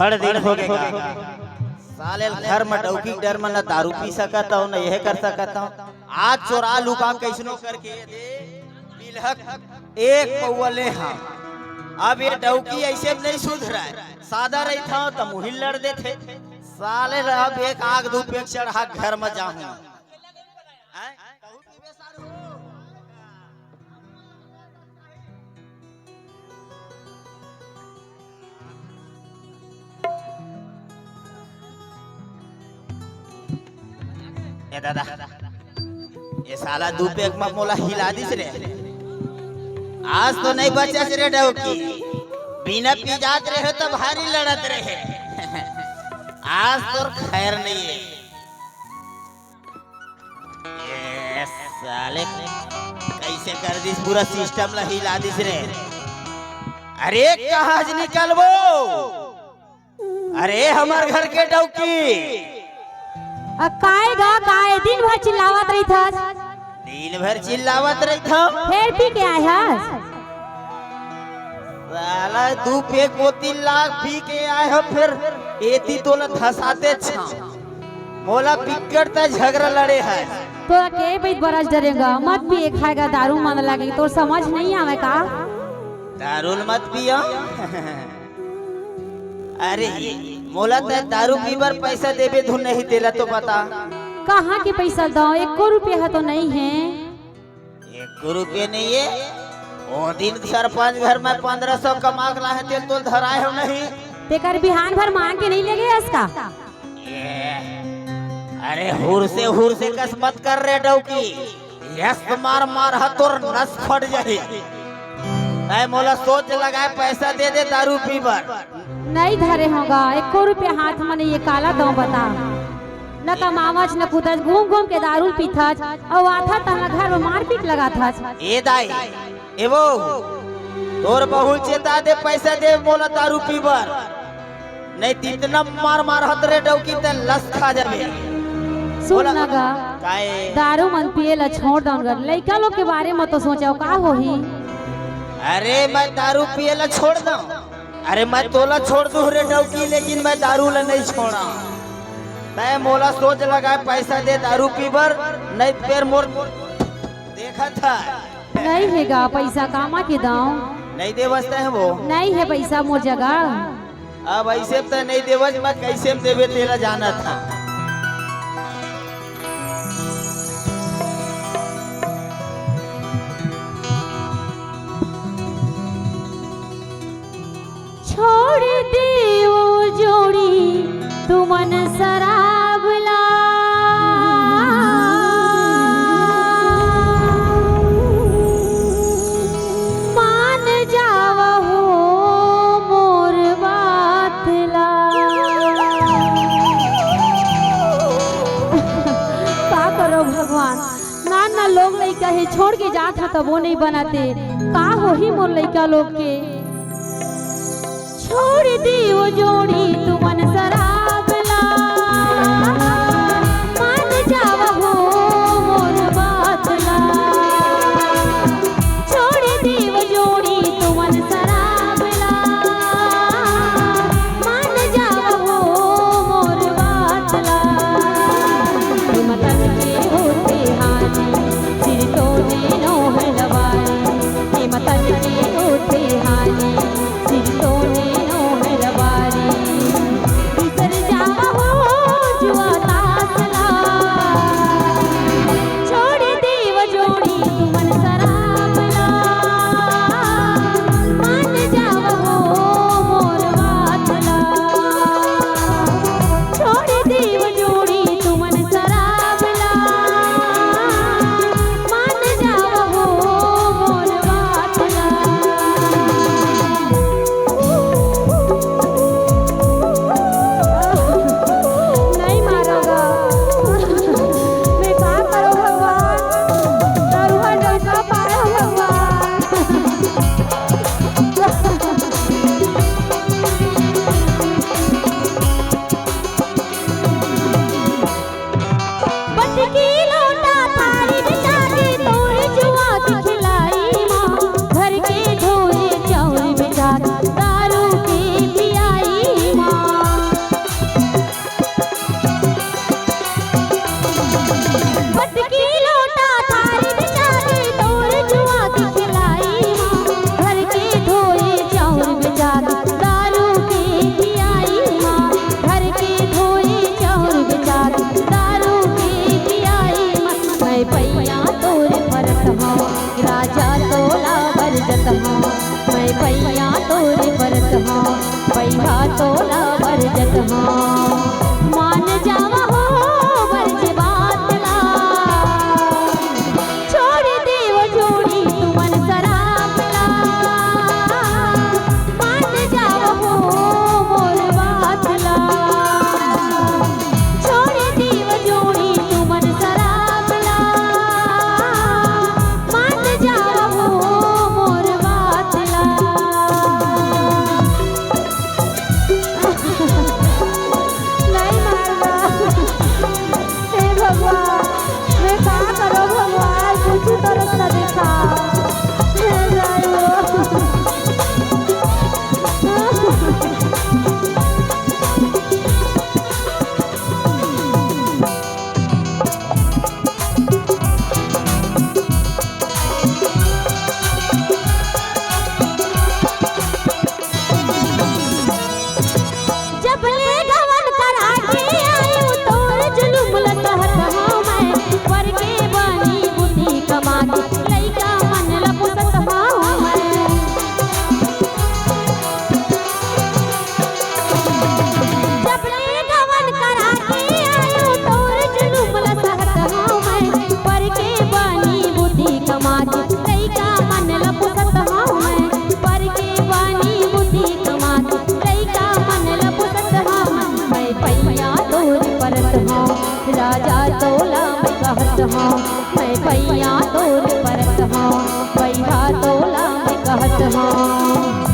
बड़ दिन हो गए साले घर में डौकी डर में न दारू पी सकता हूँ न यह कर सकता हूँ। आज चोरा लुका कैसनो करके एक पौवा ले हाँ। अब ये डौकी ऐसे नहीं सुधरा है, सादा रही था तो मुहिल लड़ देते साले। अब एक आग दू पेक चढ़ा घर में जाऊँ। ए दादा ये साला दू पेक में मोला हिला दिस रे। आज तो नहीं बचा रे डौकी, बिना पी जात रहे तो भारी लड़त रहे। आज तो खैर नहीं है। ये साले कैसे कर दिस पूरा सिस्टम ला हिला दिस रे। अरे कहाँ से निकलबो? अरे हमार घर के डौकी काय दिन भर चिल्लावत रही था। दिन भर चिल्लावत रही था फिर पी के आया साला दू पे को 3 लाख पी के आए हो। फिर एती तो न धसाते छा मोला पिकट त झगड़ा लड़े है। तो के बीच बरस डरेगा मत पिए खाएगा दारू मन लगे तो समझ नहीं आवे का? दारू मत पियो। अरे मोला ते दारू पीबर पैसा देबे धुन नहीं देला तो बता कहाँ के पैसा दो? 1 रुपया तो नहीं है। 1 रुपये नहीं है। ओ दिन सरपंच घर में 1500 कमा ला है तेल तो धराए हो नहीं। तेकर बिहान भर मांग के नहीं लगे इसका। अरे हुर से कस मत कर रे डौकी। यस मार मार हतोर नस फट जाए। ऐ मोला सोच लगाए पैसा दे दे दारू पीबर। नहीं धरे होगा 1 रुपया हाथ में नहीं। ये काला दो बता न कमावच न कुछ घूम घूम के दारू पीथच और आता तना घर में मारपीट लगा था। ए दाई एवो तोर बहु चेता दे पैसा दे मोला दारू पीबर नहीं तितना मार मार हत रे डौकी ते लस खा जाबे। सुन लगा दारू मन पिए ला छोड़ दन कर लइका लोग के बारे में तो सोचो का होही। अरे मैं दारू पिए ला छोड़ दूं? अरे मैं तोला छोड़ दूं रे डौकी, लेकिन मैं दारू ला नहीं छोड़ा। तय मोला सोच लगा पैसा दे दारू पीबर नहीं फिर मोर देखा था नहीं हैगा पैसा कामा के दाओ। नहीं देवस्ते है वो नहीं है पैसा मोर जगह। अब ऐसे तो नहीं देवज मैं कैसे देवे तेरा जाना था। छोड़ दे वो जोड़ी तू मन शराब ला। मान जावा हो मोर बात ला। का करो भगवान ना लोग लइका है छोड़ के जात है तब वो नहीं बनाते। का हो ही मोर लइका लोग के। छोड़ दी वो जोड़ी तू मन शराब ला। मान जावा हो मोर बात ला। छोड़ दी वो जोड़ी तू मन शराब ला। मान जावा हो मोर बात ला। तुम तन के होते हानी सिर तो नो हलवाई। तुम तन के होते हानी सिर तो बरजत हाँ मान जावा हो बरज बात ला छोड़ देव जोड़ी तुमन शराब ला मान जावा हो मोर बात ला छोड़ देव जोड़ी तुमन शराब ला मान जावा हो मोर बात ला नहीं मारना हे भगवान मैं क्या करो भगवान कुछ तो रास्ता दिखा हे जाइयो जब ले गवन करा के आयु तोर जुलुम लसहत हाँ मैं पर के बनी बुद्धि कमा के लइका मन लपुसत हाँ मैं जब ले गवन करा के आयु तोर जुलुम लसहत हाँ मैं पर के बनी बुद्धि कमा के लइका मन लपुसत हाँ मैं पर के बनी बुद्धि कमा के लइका मन लपुसत हाँ मैं पैया तोर परत हाँ राजा तोला मैं कहत हाँ मैं पैया तोर परत हाँ पैया तोला मैं कहत हाँ